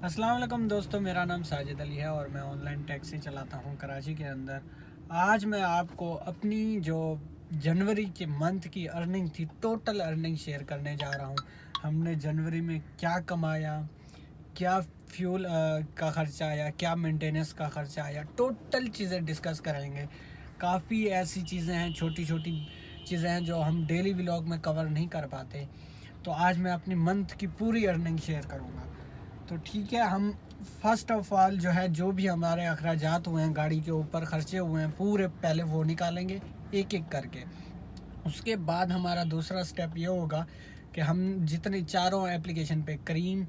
अस्सलाम वालेकुम दोस्तों, मेरा नाम साजिद अली है और मैं ऑनलाइन टैक्सी चलाता हूँ कराची के अंदर। आज मैं आपको अपनी जो जनवरी के मंथ की अर्निंग थी, टोटल अर्निंग शेयर करने जा रहा हूँ। हमने जनवरी में क्या कमाया, क्या फ्यूल का ख़र्चा आया, क्या मेंटेनेंस का ख़र्चा आया, टोटल चीज़ें डिस्कस करेंगे। काफ़ी ऐसी चीज़ें हैं, छोटी छोटी चीज़ें हैं जो हम डेली व्लॉग में कवर नहीं कर पाते। तो आज मैं अपनी मंथ की पूरी अर्निंग शेयर करूँगा। तो ठीक है, हम फर्स्ट ऑफ ऑल जो भी हमारे अखराजात हुए हैं, गाड़ी के ऊपर खर्चे हुए हैं, पूरे पहले वो निकालेंगे एक एक करके। उसके बाद हमारा दूसरा स्टेप ये होगा कि हम जितनी चारों एप्लीकेशन पे करीम,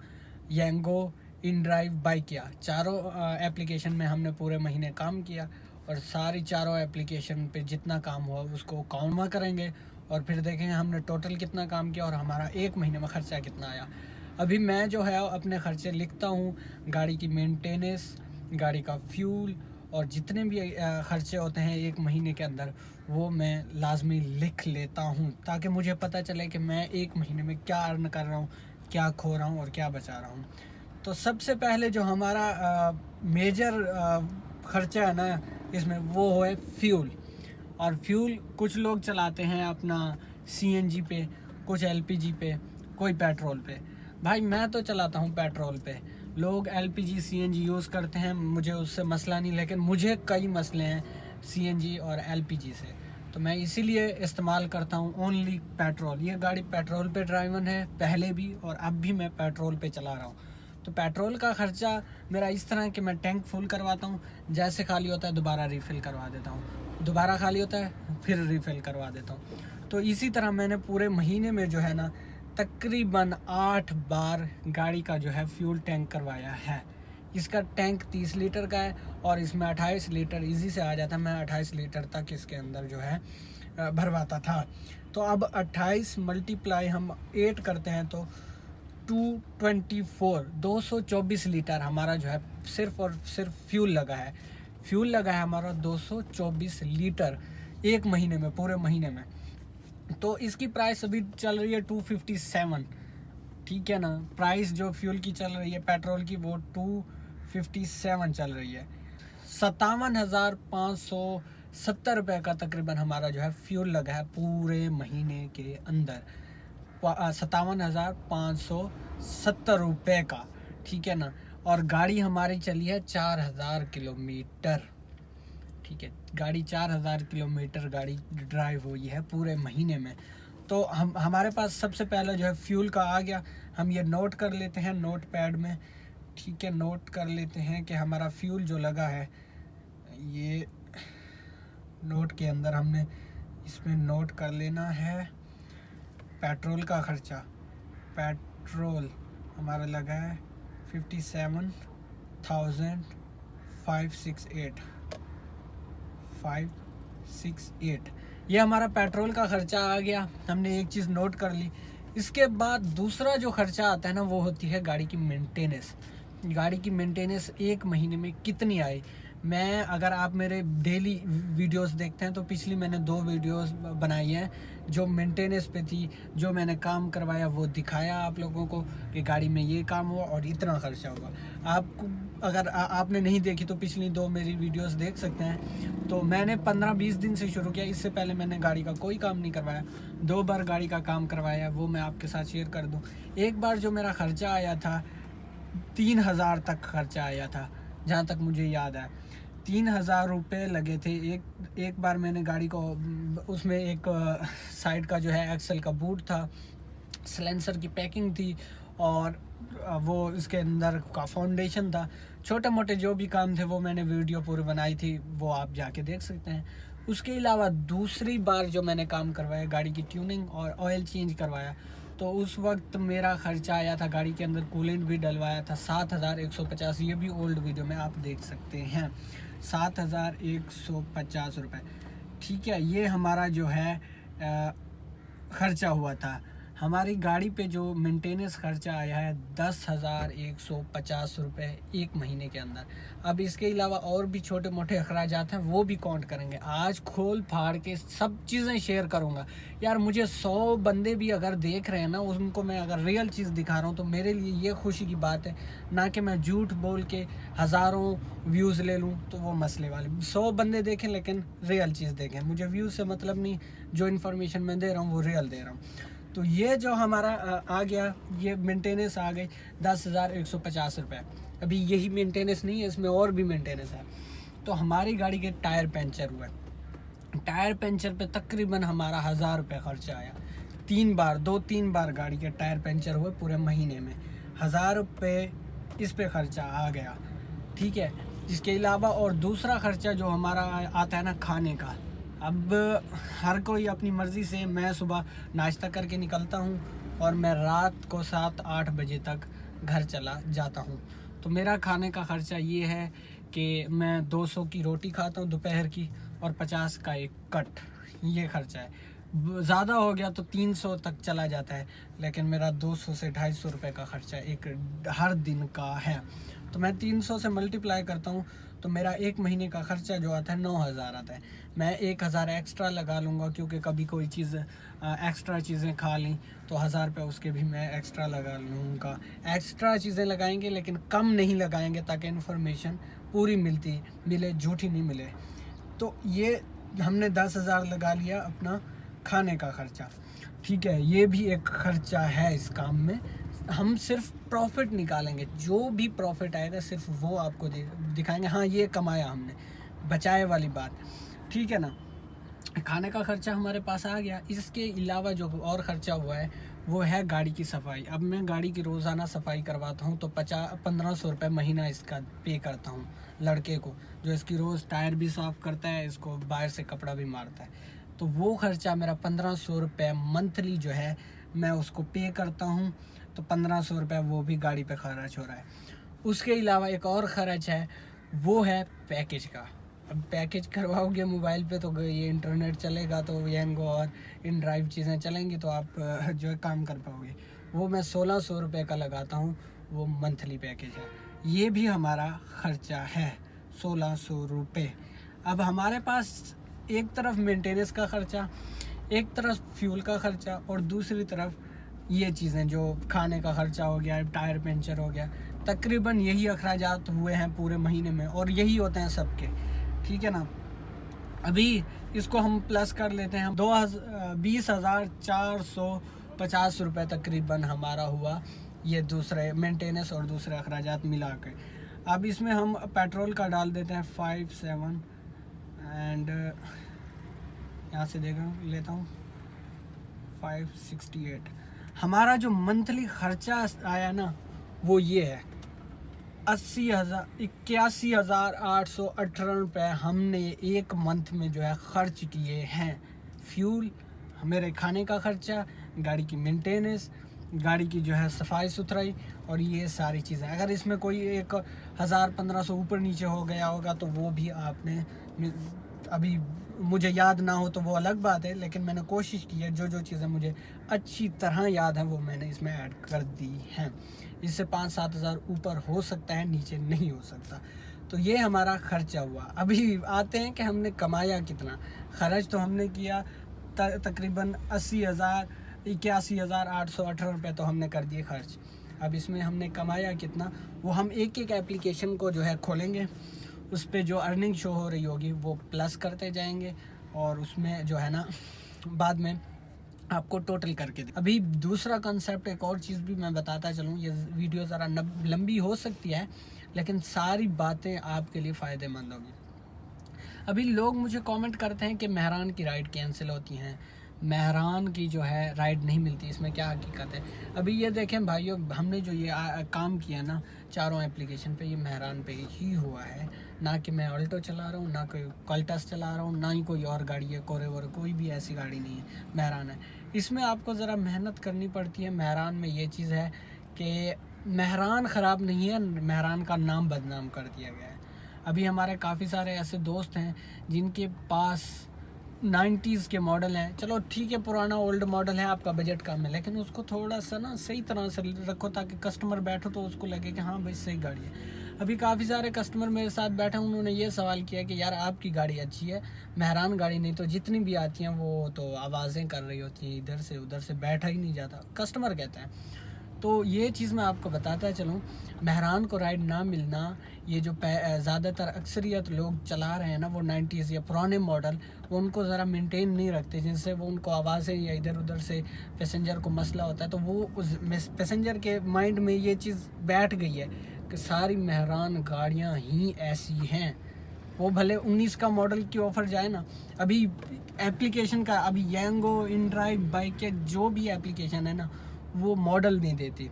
येंगो, इन ड्राइव, बाइक किया, चारों एप्लीकेशन में हमने पूरे महीने काम किया और सारी चारों एप्लीकेशन पे जितना काम हुआ उसको काउंट करेंगे और फिर देखेंगे हमने टोटल कितना काम किया और हमारा एक महीने में ख़र्चा कितना आया। अभी मैं अपने ख़र्चे लिखता हूँ, गाड़ी की मेंटेनेंस, गाड़ी का फ्यूल और जितने भी ख़र्चे होते हैं एक महीने के अंदर, वो मैं लाजमी लिख लेता हूँ ताकि मुझे पता चले कि मैं एक महीने में क्या अर्न कर रहा हूँ, क्या खो रहा हूँ और क्या बचा रहा हूँ। तो सबसे पहले जो हमारा मेजर ख़र्चा है ना इसमें, वो है फ्यूल। और फ्यूल कुछ लोग चलाते हैं अपना सीएनजी पे, कुछ एलपीजी पे, कोई पेट्रोल पे। भाई मैं तो चलाता हूँ पेट्रोल पे। लोग एलपीजी सीएनजी यूज़ करते हैं, मुझे उससे मसला नहीं, लेकिन मुझे कई मसले हैं सीएनजी और एलपीजी से। तो मैं इसीलिए इस्तेमाल करता हूँ ओनली पेट्रोल। ये गाड़ी पेट्रोल पे ड्राइवन है, पहले भी और अब भी मैं पेट्रोल पे चला रहा हूँ। तो पेट्रोल का ख़र्चा मेरा इस तरह कि मैं टैंक फुल करवाता हूँ, जैसे खाली होता है दोबारा रिफ़िल करवा देता हूँ, दोबारा खाली होता है फिर रिफ़िल करवा देता हूँ। तो इसी तरह मैंने पूरे महीने में तकरीबन 8 बार गाड़ी का फ्यूल टैंक करवाया है। इसका टैंक 30 लीटर का है और इसमें 28 लीटर इजी से आ जाता है। मैं 28 लीटर तक इसके अंदर भरवाता था। तो अब 28 मल्टीप्लाई हम 8 करते हैं तो 224 लीटर हमारा सिर्फ और सिर्फ फ्यूल लगा है। फ्यूल लगा है हमारा 224 लीटर एक महीने में, पूरे महीने में। तो इसकी प्राइस अभी चल रही है 257। ठीक है ना, प्राइस जो फ्यूल की चल रही है पेट्रोल की वो 257 चल रही है। 57,570 रुपये का तकरीबन हमारा फ्यूल लगा है पूरे महीने के अंदर। 57,570 रुपये का, ठीक है ना। और गाड़ी हमारी चली है 4,000 किलोमीटर। ठीक है, गाड़ी 4,000 किलोमीटर गाड़ी ड्राइव हुई है पूरे महीने में। तो हमारे पास सबसे पहले फ्यूल का आ गया। हम ये नोट कर लेते हैं नोट पैड में। ठीक है, नोट कर लेते हैं कि हमारा फ्यूल जो लगा है, ये नोट के अंदर हमने इसमें नोट कर लेना है। पेट्रोल का ख़र्चा, पेट्रोल हमारा लगा है 57,568। ये हमारा पेट्रोल का ख़र्चा आ गया। हमने एक चीज़ नोट कर ली। इसके बाद दूसरा जो ख़र्चा आता है ना, वो होती है गाड़ी की मेंटेनेंस। गाड़ी की मेंटेनेंस एक महीने में कितनी आई। मैं अगर आप मेरे डेली वीडियोस देखते हैं तो पिछली मैंने 2 वीडियोस बनाई हैं जो मेंटेनेंस पे थी, जो मैंने काम करवाया वो दिखाया आप लोगों को कि गाड़ी में ये काम हुआ और इतना खर्चा हुआ। आपको अगर आपने नहीं देखी तो पिछली 2 मेरी वीडियोस देख सकते हैं। तो मैंने 15-20 दिन से शुरू किया, इससे पहले मैंने गाड़ी का कोई काम नहीं करवाया। 2 बार गाड़ी का काम करवाया, वो मैं आपके साथ शेयर कर दूँ। एक बार जो मेरा ख़र्चा आया था 3,000 तक खर्चा आया था, जहाँ तक मुझे याद है 3,000 रुपये लगे थे। एक बार मैंने गाड़ी को, उसमें एक साइड का एक्सल का बूट था, सलेंसर की पैकिंग थी और वो इसके अंदर का फाउंडेशन था। छोटे मोटे जो भी काम थे वो मैंने वीडियो पूरी बनाई थी, वो आप जाके देख सकते हैं। उसके अलावा दूसरी बार जो मैंने काम करवाया, गाड़ी की ट्यूनिंग और ऑयल चेंज करवाया, तो उस वक्त मेरा ख़र्चा आया था, गाड़ी के अंदर कूलेंट भी डलवाया था, 7,150। ये भी ओल्ड वीडियो में आप देख सकते हैं, 7,150 रुपये। ठीक है, ये हमारा ख़र्चा हुआ था। हमारी गाड़ी पे जो मेंटेनेंस खर्चा आया है 10,150 रुपये एक महीने के अंदर। अब इसके अलावा और भी छोटे मोटे अखराजात हैं, वो भी काउंट करेंगे। आज खोल फाड़ के सब चीज़ें शेयर करूँगा यार। मुझे 100 बंदे भी अगर देख रहे हैं ना, उनको मैं अगर रियल चीज़ दिखा रहा हूँ तो मेरे लिए ये खुशी की बात है, ना कि मैं झूठ बोल के हज़ारों व्यूज़ ले लूँ तो वो मसले वाले। 100 बंदे देखें लेकिन रियल चीज़ देखें। मुझे व्यूज़ से मतलब नहीं, जो इन्फॉर्मेशन मैं दे रहा हूँ वो रियल दे रहा हूँ। तो ये जो हमारा आ गया, ये मेंटेनेंस आ गई 10,150 रुपये। अभी यही मेंटेनेंस नहीं है, इसमें और भी मेंटेनेंस है। तो हमारी गाड़ी के टायर पंचर हुआ, टायर पंचर पे तकरीबन हमारा 1,000 रुपये खर्चा आया। 2-3 बार गाड़ी के टायर पंचर हुए पूरे महीने में, 1,000 रुपये इस पे खर्चा आ गया। ठीक है, इसके अलावा और दूसरा खर्चा जो हमारा आता है ना खाने का। अब हर कोई अपनी मर्ज़ी से, मैं सुबह नाश्ता करके निकलता हूँ और मैं रात को 7-8 बजे तक घर चला जाता हूँ। तो मेरा खाने का ख़र्चा ये है कि मैं 200 की रोटी खाता हूँ दोपहर की और 50 का एक कट, ये ख़र्चा है। ज़्यादा हो गया तो 300 तक चला जाता है, लेकिन मेरा 200 से 250 रुपये का ख़र्चा एक हर दिन का है। तो मैं 300 से मल्टीप्लाई करता हूँ तो मेरा एक महीने का ख़र्चा जो आता है 9,000 आता है। मैं 1,000 एक्स्ट्रा लगा लूँगा, क्योंकि कभी कोई चीज़ एक्स्ट्रा चीज़ें खा ली तो 1,000 रुपये उसके भी मैं एक्स्ट्रा लगा लूँगा। एक्स्ट्रा चीज़ें लगाएंगे लेकिन कम नहीं लगाएंगे, ताकि इन्फॉर्मेशन पूरी मिले, झूठी नहीं मिले। तो ये हमने 10,000 लगा लिया अपना खाने का ख़र्चा। ठीक है, ये भी एक ख़र्चा है इस काम में। हम सिर्फ प्रॉफिट निकालेंगे, जो भी प्रॉफिट आएगा सिर्फ वो आपको दिखाएंगे, हाँ ये कमाया हमने, बचाए वाली बात। ठीक है ना। खाने का ख़र्चा हमारे पास आ गया। इसके अलावा जो और ख़र्चा हुआ है वो है गाड़ी की सफाई। अब मैं गाड़ी की रोज़ाना सफाई करवाता हूँ तो 1500 रुपये महीना इसका पे करता हूँ लड़के को, जो इसकी रोज़ टायर भी साफ़ करता है, इसको बाहर से कपड़ा भी मारता है। तो वो ख़र्चा मेरा 1500 रुपये मंथली जो है मैं उसको पे करता हूँ। तो 1500 रुपये वो भी गाड़ी पे खर्च हो रहा है। उसके अलावा एक और ख़र्च है, वो है पैकेज का। अब पैकेज करवाओगे मोबाइल पे तो ये इंटरनेट चलेगा तो यंगो और इन ड्राइव चीज़ें चलेंगी, तो आप जो है काम कर पाओगे। वो मैं 1,600 रुपये का लगाता हूँ, वो मंथली पैकेज है। ये भी हमारा ख़र्चा है 1,600 रुपये। अब हमारे पास एक तरफ मेंटेनेंस का ख़र्चा, एक तरफ फ्यूल का ख़र्चा, और दूसरी तरफ ये चीज़ें जो खाने का ख़र्चा हो गया, टायर पंचर हो गया। तकरीबन यही अखराजात हुए हैं पूरे महीने में, और यही होते हैं सबके। ठीक है ना। अभी इसको हम प्लस कर लेते हैं, 20,450 रुपये तकरीबन हमारा हुआ, ये दूसरे मेंटेनेंस और दूसरे अखराजात मिला के। अब इसमें हम पेट्रोल का डाल देते हैं 57 एंड यहाँ से लेता हूँ 568। हमारा जो मंथली ख़र्चा आया ना वो ये है 81,818 रुपये हमने एक मंथ में जो है ख़र्च किए हैं। फ्यूल, मेरे खाने का ख़र्चा, गाड़ी की मेंटेनेंस, गाड़ी की जो है सफाई सुथराई, और ये सारी चीज़ें। अगर इसमें कोई 1,000-1,500 ऊपर नीचे हो गया होगा तो वो भी आपने, अभी मुझे याद ना हो तो वो अलग बात है, लेकिन मैंने कोशिश की है, जो चीज़ें मुझे अच्छी तरह याद है वो मैंने इसमें ऐड कर दी हैं। इससे 5-7 हज़ार ऊपर हो सकता है, नीचे नहीं हो सकता। तो ये हमारा ख़र्चा हुआ। अभी आते हैं कि हमने कमाया कितना। ख़र्च तो हमने किया तकरीबन 81,818 रुपये तो हमने कर दिए खर्च। अब इसमें हमने कमाया कितना, वो हम एक एक एप्लीकेशन को जो है खोलेंगे, उस पर जो अर्निंग शो हो रही होगी वो प्लस करते जाएंगे, और उसमें जो है ना बाद में आपको टोटल करके दे। अभी दूसरा कंसेप्ट, एक और चीज़ भी मैं बताता चलूँ। ये वीडियो ज़रा लंबी हो सकती है, लेकिन सारी बातें आपके लिए फ़ायदेमंद होगी। अभी लोग मुझे कमेंट करते हैं कि मेहरान की राइड कैंसिल होती हैं, मेहरान की जो है राइड नहीं मिलती, इसमें क्या हकीकत है। अभी ये देखें भाइयों, हमने जो ये काम किया ना चारों एप्लीकेशन पे, ये मेहरान पे ही हुआ है। ना कि मैं ऑल्टो चला रहा हूँ, ना कोई कल्टस चला रहा हूँ, ना ही कोई और गाड़ी है, कोरे वोरे कोई भी ऐसी गाड़ी नहीं है, मेहरान है। इसमें आपको ज़रा मेहनत करनी पड़ती है। मेहरान में ये चीज़ है कि मेहरान ख़राब नहीं है, मेहरान का नाम बदनाम कर दिया गया है। अभी हमारे काफ़ी सारे ऐसे दोस्त हैं जिनके पास 90s के मॉडल हैं, चलो ठीक है, पुराना ओल्ड मॉडल है, आपका बजट कम है, लेकिन उसको थोड़ा सा ना सही तरह से रखो ताकि कस्टमर बैठो तो उसको लगे कि हाँ भाई सही गाड़ी है। अभी काफ़ी सारे कस्टमर मेरे साथ बैठे हैं, उन्होंने ये सवाल किया कि यार आपकी गाड़ी अच्छी है, मेहरान गाड़ी नहीं तो जितनी भी आती हैं वो तो आवाज़ें कर रही होती हैं, इधर से उधर से बैठा ही नहीं जाता, कस्टमर कहते हैं। तो ये चीज़ मैं आपको बताता चलूँ, मेहरान को राइड ना मिलना, ये जो ज़्यादातर अक्सरियत लोग चला रहे हैं ना वो 90s या पुराने मॉडल, वो उनको ज़रा मेंटेन नहीं रखते, जिनसे वो उनको आवाज़ें या इधर उधर से पैसेंजर को मसला होता है। तो वो उस पैसेंजर के माइंड में ये चीज़ बैठ गई है कि सारी मेहरान गाड़ियाँ ही ऐसी हैं। वो भले 19 का मॉडल की ऑफ़र जाए ना, अभी एप्लीकेशन का, अभी यंगो इनड्राइव बाइक के जो भी एप्लीकेशन है ना वो मॉडल नहीं देती।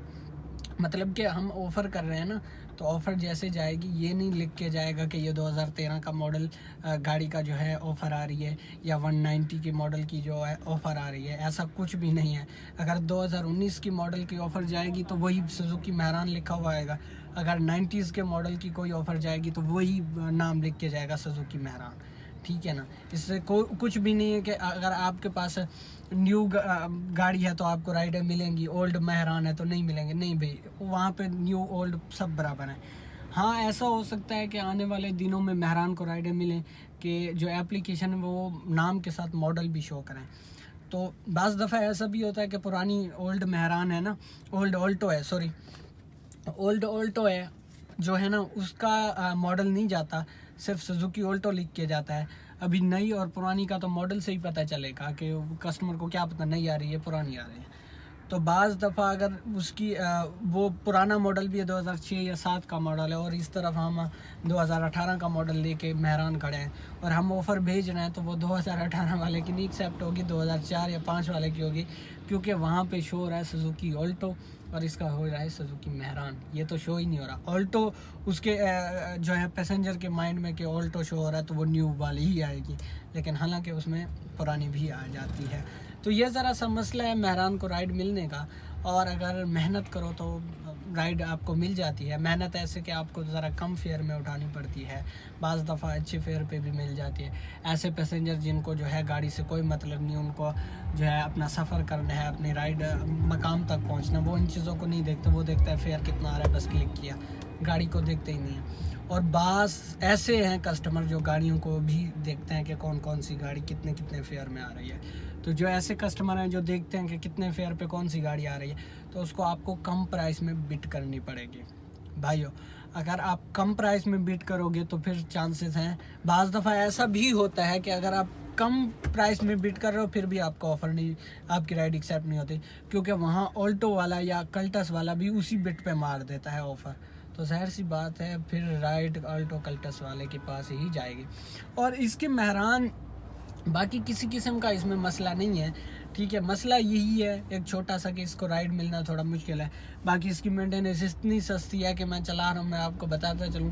मतलब कि हम ऑफ़र कर रहे हैं ना, तो ऑफ़र जैसे जाएगी ये नहीं लिख के जाएगा कि ये 2013 का मॉडल गाड़ी का जो है ऑफ़र आ रही है, या 190 के मॉडल की जो है ऑफ़र आ रही है, ऐसा कुछ भी नहीं है। अगर 2019 की मॉडल की ऑफ़र जाएगी तो वही सुजुकी मेहरान लिखा हुआ आएगा, अगर 90s के मॉडल की कोई ऑफ़र जाएगी तो वही नाम लिख के जाएगा सुजुकी मेहरान, ठीक है ना। इससे कुछ भी नहीं है कि अगर आपके पास न्यू गाड़ी है तो आपको राइडर मिलेंगी, ओल्ड मेहरान है तो नहीं मिलेंगे, नहीं भाई, वहाँ पे न्यू ओल्ड सब बराबर है। हाँ, ऐसा हो सकता है कि आने वाले दिनों में मेहरान को राइडर मिलें कि जो एप्लीकेशन है वो नाम के साथ मॉडल भी शो करें। तो बाज़ दफ़ा ऐसा भी होता है कि पुरानी ओल्ड मेहरान है ना, ओल्ड ऑल्टो है, सॉरी, ओल्ड ऑल्टो है जो है ना, उसका मॉडल नहीं जाता, सिर्फ सुजुकी ऑल्टो लिख के जाता है। अभी नई और पुरानी का तो मॉडल से ही पता चलेगा कि कस्टमर को क्या पता नई आ रही है पुरानी आ रही है। तो बाज़ दफ़ा अगर उसकी वो पुराना मॉडल भी है, 2006 या 7 का मॉडल है, और इस तरफ हम 2018 का मॉडल लेके मेहरान खड़े हैं और हम ऑफ़र भेज रहे हैं, तो वो 2018 वाले की नहीं एक्सेप्ट होगी, 2004 या 5 वाले की होगी, क्योंकि वहाँ पे शो हो रहा है सुजुकी ऑल्टो और इसका हो रहा है सुजुकी मेहरान। ये तो शो ही नहीं हो रहा। ऑल्टो उसके जो है पैसेंजर के माइंड में कि ऑल्टो शो हो रहा है तो वो न्यू वाली ही आएगी, लेकिन हालांकि उसमें पुरानी भी आ जाती है। तो ये ज़रा सा मसला है मेहरान को राइड मिलने का, और अगर मेहनत करो तो राइड आपको मिल जाती है। मेहनत ऐसे कि आपको ज़रा कम फेयर में उठानी पड़ती है, बाज़ दफ़ा अच्छे फेयर पे भी मिल जाती है। ऐसे पैसेंजर जिनको जो है गाड़ी से कोई मतलब नहीं, उनको जो है अपना सफ़र करना है, अपनी राइड मकाम तक पहुंचना, वो इन चीज़ों को नहीं देखते, वो देखता है फेयर कितना आ रहा है, बस क्लिक किया, गाड़ी को देखते ही नहीं है। और बास ऐसे हैं कस्टमर जो गाड़ियों को भी देखते हैं कि कौन कौन सी गाड़ी कितने कितने फेयर में आ रही है। तो जो ऐसे कस्टमर हैं जो देखते हैं कि कितने फेयर पे कौन सी गाड़ी आ रही है, तो उसको आपको कम प्राइस में बिड करनी पड़ेगी। भाइयों, अगर आप कम प्राइस में बिड करोगे तो फिर चांसेस हैं, बाज़ दफ़ा ऐसा भी होता है कि अगर आप कम प्राइस में बिड कर रहे हो फिर भी आपका ऑफ़र नहीं, आपकी राइड एक्सेप्ट नहीं होती, क्योंकि वहाँ ऑल्टो वाला या कल्टस वाला भी उसी बिड पे मार देता है ऑफ़र। तो ज़ाहिर सी बात है फिर राइड ऑल्टो कल्टस वाले के पास ही जाएगी। और इसके मेहरान बाकी किसी किस्म का इसमें मसला नहीं है, ठीक है। मसला यही है एक छोटा सा कि इसको राइड मिलना थोड़ा मुश्किल है। बाकी इसकी मेंटेनेंस इतनी सस्ती है कि मैं चला रहा हूँ, मैं आपको बताता चलूँ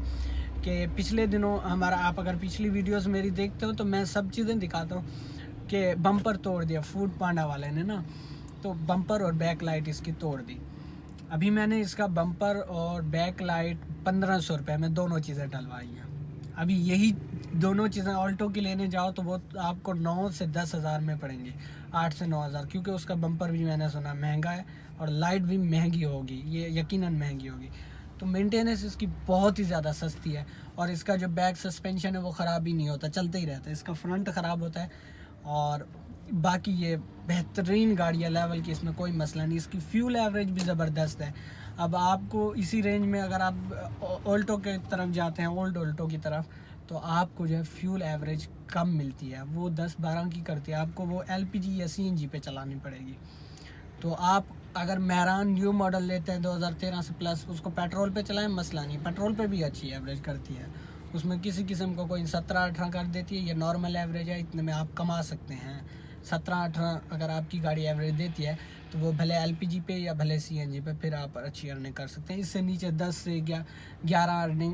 कि पिछले दिनों हमारा, आप अगर पिछली वीडियोस मेरी देखते हो तो मैं सब चीज़ें दिखाता हूँ कि बम्पर तोड़ दिया फूड पांडा वाले ने ना, तो बम्पर और बैक लाइट इसकी तोड़ दी। अभी मैंने इसका बम्पर और बैक लाइट 1500 रुपये में दोनों चीज़ें डलवाई हैं। अभी यही दोनों चीज़ें ऑल्टो की लेने जाओ तो वो आपको 9 से 10 हज़ार में पड़ेंगे, 8 से 9 हज़ार, क्योंकि उसका बम्पर भी मैंने सुना महंगा है और लाइट भी महंगी होगी, ये यकीनन महंगी होगी। तो मेंटेनेंस इसकी बहुत ही ज़्यादा सस्ती है, और इसका जो बैक सस्पेंशन है वो ख़राब ही नहीं होता, चलते ही रहता है। इसका फ्रंट ख़राब होता है और बाकी ये बेहतरीन गाड़ी है लेवल की, इसमें कोई मसला नहीं। इसकी फ्यूल एवरेज भी ज़बरदस्त है। अब आपको इसी रेंज में अगर आप ऑल्टो के तरफ जाते हैं, ओल्ड ऑल्टो की तरफ, तो आपको जो है फ्यूल एवरेज कम मिलती है, वो 10-12 की करती है, आपको वो LPG या CNG पे चलानी पड़ेगी। तो आप अगर मेहरान न्यू मॉडल लेते हैं 2013 से प्लस, उसको पेट्रोल पे चलाएं मसला नहीं, पेट्रोल पे भी अच्छी एवरेज करती है, उसमें किसी किस्म को कोई 17-18 कर देती है, ये नॉर्मल एवरेज है, इतने में आप कमा सकते हैं। 17-18 अगर आपकी गाड़ी एवरेज देती है तो वो भले LPG पे या भले CNG पे, फिर आप अच्छी अर्निंग कर सकते हैं। इससे नीचे 10 से 11 अर्निंग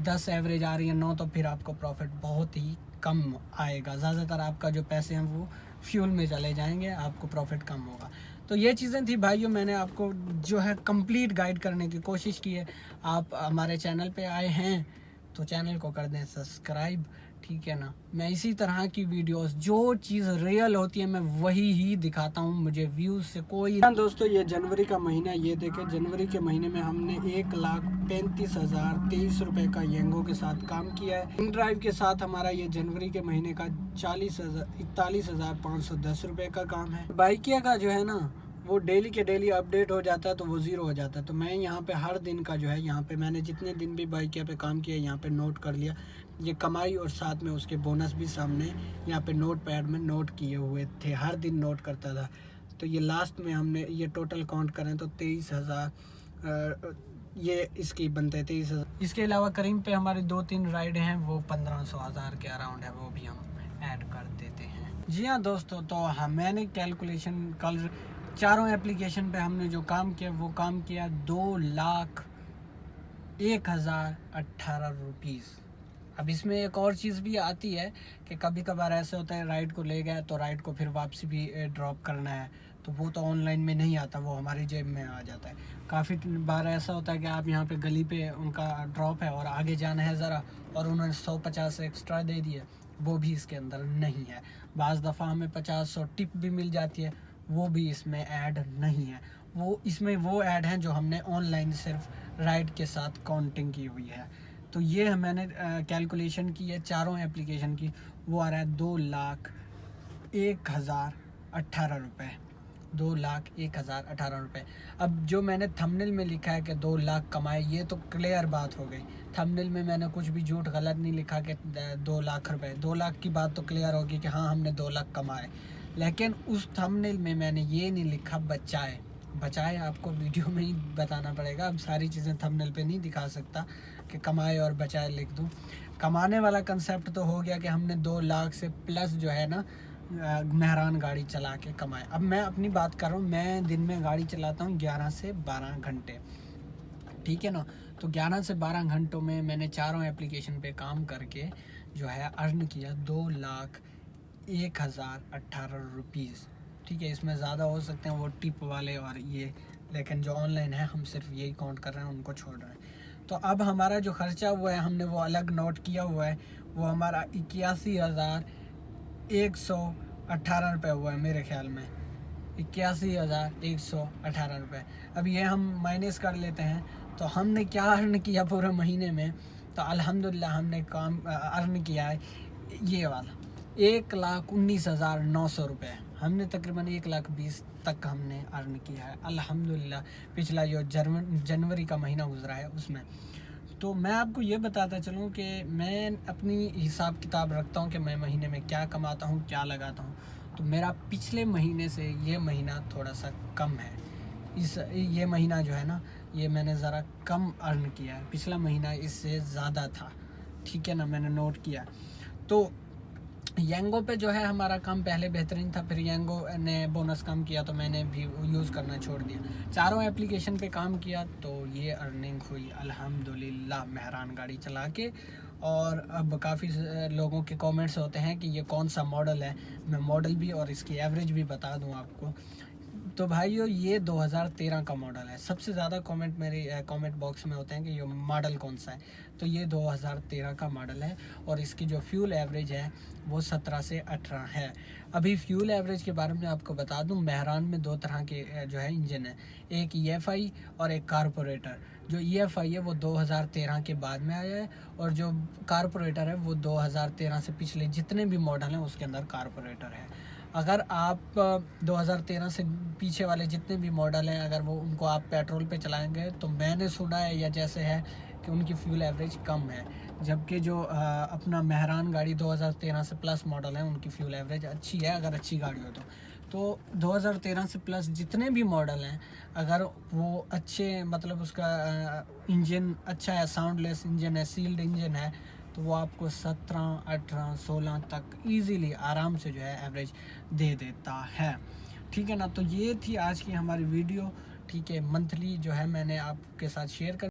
10 एवरेज आ रही है 9, तो फिर आपको प्रॉफिट बहुत ही कम आएगा। ज़्यादातर आपका जो पैसे हैं वो फ्यूल में चले जाएंगे, आपको प्रॉफिट कम होगा। तो ये चीज़ें थी भाइयों, मैंने आपको जो है कंप्लीट गाइड करने की कोशिश की है। आप हमारे चैनल पे आए हैं तो चैनल को कर दें सब्सक्राइब, ठीक है ना। मैं इसी तरह की वीडियोस, जो चीज़ रियल होती है मैं वही ही दिखाता हूँ, मुझे व्यूज़ से कोई। दोस्तों ये जनवरी का महीना, ये देखें जनवरी के महीने में हमने 1,35,023 रुपये का येंगो के साथ काम किया है। इन ड्राइव के साथ हमारा ये जनवरी के महीने का 41,510 रुपये का काम है। बाइकिया का जो है ना वो डेली के डेली अपडेट हो जाता है, तो वो ज़ीरो हो जाता है। तो मैं यहाँ पे हर दिन का जो है, यहाँ पे मैंने जितने दिन भी बाइकिया पे काम किया यहाँ पे नोट कर लिया, ये कमाई और साथ में उसके बोनस भी सामने यहाँ पे नोट पैड में नोट किए हुए थे, हर दिन नोट करता था। तो ये लास्ट में हमने ये टोटल काउंट करें तो 23,000 ये इसकी बनते हैं 23,000। इसके अलावा करीम पे हमारी 2-3 राइड हैं, वो 1500-1000 के अराउंड है, वो भी हम ऐड कर देते हैं। जी हाँ दोस्तों, तो मैंने कैलकुलेशन कल चारों एप्लीकेशन पे हमने जो काम किया वो काम किया 2,01,018 रुपीज़। अब इसमें एक और चीज़ भी आती है कि कभी कभार ऐसे होता है राइड को ले गए तो राइड को फिर वापसी भी ड्रॉप करना है, तो वो तो ऑनलाइन में नहीं आता, वो हमारी जेब में आ जाता है। काफ़ी बार ऐसा होता है कि आप यहाँ पे गली पे उनका ड्रॉप है और आगे जाना है ज़रा, और उन्होंने 150 एक्स्ट्रा दे दिए, वो भी इसके अंदर नहीं है। बाज़ दफ़ा हमें 50-100 टिप भी मिल जाती है, वो भी इसमें ऐड नहीं है। वो इसमें वो ऐड हैं जो हमने ऑनलाइन सिर्फ राइड के साथ काउंटिंग की हुई है। तो ये मैंने कैलकुलेशन की है चारों एप्लीकेशन की, वो आ रहा है 2,01,018 रुपये, 2,01,018 रुपये। अब जो मैंने थंबनेल में लिखा है कि 2 लाख कमाए, ये तो क्लियर बात हो गई। थंबनेल में मैंने कुछ भी झूठ गलत नहीं लिखा कि 2 लाख रुपए, 2 लाख की बात तो क्लियर होगी कि हाँ हमने 2 लाख कमाए। लेकिन उस थंबनेल में मैंने ये नहीं लिखा बचाए। बचाए आपको वीडियो में ही बताना पड़ेगा, अब सारी चीज़ें थंबनेल पे नहीं दिखा सकता कि कमाए और बचाए लिख दूँ। कमाने वाला कंसेप्ट तो हो गया कि हमने 2 लाख से प्लस जो है ना मेहरान गाड़ी चला के कमाए। अब मैं अपनी बात कर रहा हूँ, मैं दिन में गाड़ी चलाता हूँ 11 से 12 घंटे, ठीक है ना। तो 11 से 12 घंटों में मैंने चारों एप्लीकेशन पे काम करके जो है अर्न किया 2,01,018 रुपीज़, ठीक है। इसमें ज़्यादा हो सकते हैं वो टिप वाले और ये, लेकिन जो ऑनलाइन है हम सिर्फ यही काउंट कर रहे हैं, उनको छोड़ रहे हैं। तो अब हमारा जो खर्चा हुआ है हमने वो अलग नोट किया हुआ है, वो हमारा 81,118 रुपये हुआ है मेरे ख्याल में, 81,118 रुपये। अब ये हम माइनस कर लेते हैं तो हमने क्या अर्न किया पूरे महीने में। तो अल्हम्दुलिल्लाह हमने काम अर्न किया है ये वाला 1,19,900 रुपये। हमने तकरीबन 1,20,000 तक हमने अर्न किया है अल्हम्दुलिल्लाह, पिछला जो जनवरी का महीना गुजरा है उसमें। तो मैं आपको ये बताता चलूँ कि मैं अपनी हिसाब किताब रखता हूँ कि मैं महीने में क्या कमाता हूँ, क्या लगाता हूँ। तो मेरा पिछले महीने से ये महीना थोड़ा सा कम है। ये महीना जो है ना, ये मैंने ज़रा कम अर्न किया है, पिछला महीना इससे ज़्यादा था, ठीक है ना, मैंने नोट किया। तो येंगो पे जो है हमारा काम पहले बेहतरीन था, फिर येंगो ने बोनस कम किया तो मैंने भी यूज़ करना छोड़ दिया। चारों एप्लीकेशन पे काम किया तो ये अर्निंग हुई अल्हम्दुलिल्लाह मेहरान गाड़ी चला के। और अब काफ़ी लोगों के कमेंट्स होते हैं कि ये कौन सा मॉडल है, मैं मॉडल भी और इसकी एवरेज भी बता दूं आपको। तो भाइयों ये 2013 का मॉडल है। सबसे ज़्यादा कमेंट मेरे कमेंट बॉक्स में होते हैं कि ये मॉडल कौन सा है, तो ये 2013 का मॉडल है और इसकी जो फ्यूल एवरेज है वो 17 से 18 है। अभी फ्यूल एवरेज के बारे में आपको बता दूं, मेहरान में 2 तरह के जो है इंजन है, एक EFI और एक कारपोरेटर। जो EFI है वो 2013 के बाद में आया है और जो कारपोरेटर है वो 2013 से पिछले जितने भी मॉडल हैं उसके अंदर कारपोरेटर है। अगर आप 2013 से पीछे वाले जितने भी मॉडल हैं अगर वो उनको आप पेट्रोल पे चलाएंगे तो मैंने सुना है या जैसे है कि उनकी फ्यूल एवरेज कम है, जबकि जो अपना मेहरान गाड़ी 2013 से प्लस मॉडल है उनकी फ्यूल एवरेज अच्छी है, अगर अच्छी गाड़ी हो तो 2013 से प्लस जितने भी मॉडल हैं अगर वो अच्छे, मतलब उसका इंजन अच्छा है, साउंडलेस इंजन है, सील्ड इंजन है, तो वो आपको 17, 18, 16 तक इजीली आराम से जो है एवरेज दे देता है, ठीक है ना। तो ये थी आज की हमारी वीडियो, ठीक है, मंथली जो है मैंने आपके साथ शेयर कर